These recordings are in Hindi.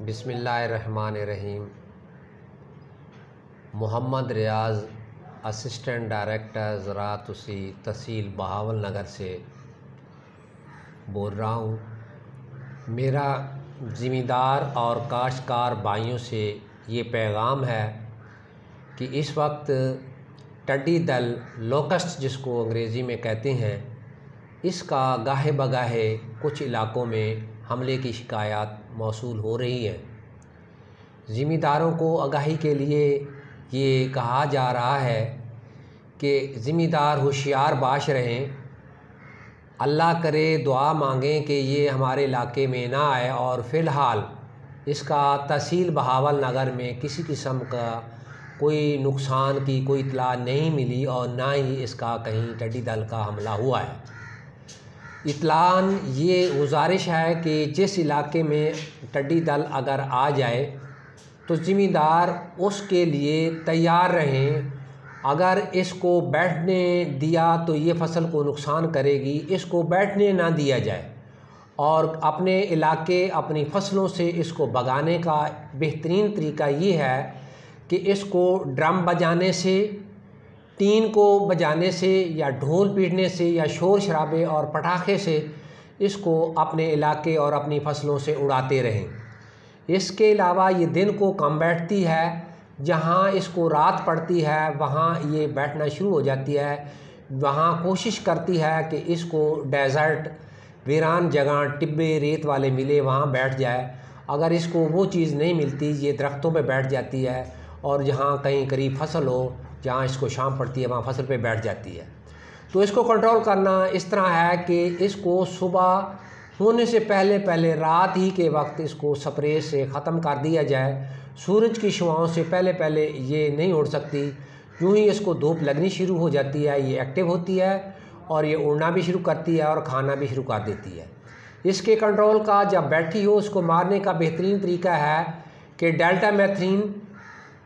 बिस्मिल्लाहिर्रहमानिर्रहीम। मोहम्मद रियाज़, असिस्टेंट डायरेक्टर ज़राअत उसी तहसील बहावल नगर से बोल रहा हूँ। मेरा ज़िम्मेदार और काश्तकार भाइयों से ये पैगाम है कि इस वक्त टिड्डी दल लोकस्ट जिसको अंग्रेज़ी में कहते हैं, इसका गाहे बगाहे कुछ इलाकों में हमले की शिकायत मौसूल हो रही है। ज़िम्मेदारों को आगाही के लिए ये कहा जा रहा है कि ज़िम्मेदार होशियार बाश रहें, अल्लाह करे दुआ मांगें कि ये हमारे इलाके में ना आए। और फ़िलहाल इसका तहसील बहावल नगर में किसी किस्म का कोई नुकसान की कोई इत्तला नहीं मिली और ना ही इसका कहीं टिड्डी दल का हमला हुआ है। इत्तलान ये गुजारिश है कि जिस इलाके में टिड्डी दल अगर आ जाए तो ज़िम्मेदार उसके लिए तैयार रहें। अगर इसको बैठने दिया तो ये फसल को नुकसान करेगी, इसको बैठने ना दिया जाए और अपने इलाके अपनी फसलों से इसको भगाने का बेहतरीन तरीका ये है कि इसको ड्रम बजाने से, टीन को बजाने से या ढोल पीटने से या शोर शराबे और पटाखे से इसको अपने इलाके और अपनी फसलों से उड़ाते रहें। इसके अलावा ये दिन को कम बैठती है, जहाँ इसको रात पड़ती है वहाँ ये बैठना शुरू हो जाती है। वहाँ कोशिश करती है कि इसको डेज़र्ट, वीरान जगह, टिब्बे रेत वाले मिले, वहाँ बैठ जाए। अगर इसको वो चीज़ नहीं मिलती, ये दरख्तों पे बैठ जाती है और जहाँ कहीं करीब फसल हो, जहाँ इसको शाम पड़ती है, वहाँ फसल पे बैठ जाती है। तो इसको कंट्रोल करना इस तरह है कि इसको सुबह होने से पहले पहले रात ही के वक्त इसको स्प्रे से ख़त्म कर दिया जाए। सूरज की शुआओं से पहले पहले ये नहीं उड़ सकती। यूँ ही इसको धूप लगनी शुरू हो जाती है, ये एक्टिव होती है और ये उड़ना भी शुरू करती है और खाना भी शुरू कर देती है। इसके कंट्रोल का जब बैठी हो, उसको मारने का बेहतरीन तरीका है कि डेल्टामेथ्रिन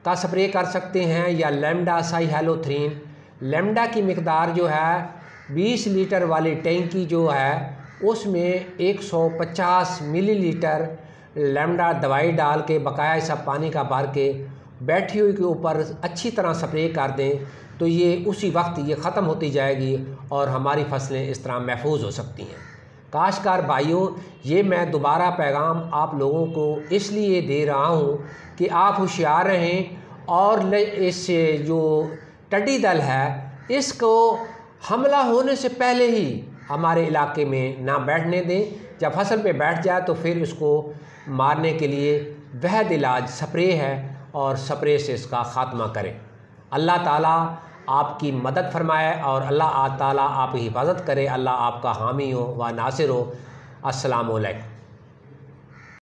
का स्प्रे कर सकते हैं या लैम्डा साइहेलोथ्रीन। लैम्डा की मिकदार जो है 20 लीटर वाली टैंकी जो है उसमें 150 मिलीलीटर लैम्डा दवाई डाल के बकाया सब पानी का भर के बैठी हुई के ऊपर अच्छी तरह स्प्रे कर दें तो ये उसी वक्त ये ख़त्म होती जाएगी और हमारी फसलें इस तरह महफूज हो सकती हैं। काश्तकार भाइयों, ये मैं दोबारा पैगाम आप लोगों को इसलिए दे रहा हूँ कि आप होशियार रहें और इस जो टिड्डी दल है इसको हमला होने से पहले ही हमारे इलाके में ना बैठने दें। जब फसल पे बैठ जाए तो फिर इसको मारने के लिए वहद इलाज स्प्रे है और स्प्रे से इसका ख़ात्मा करें। अल्लाह ताला आपकी मदद फरमाए और अल्लाह ताला आपकी हिफाजत करे। अल्लाह आपका हामी हो व नासिर हो। अस्सलामु अलैकुम।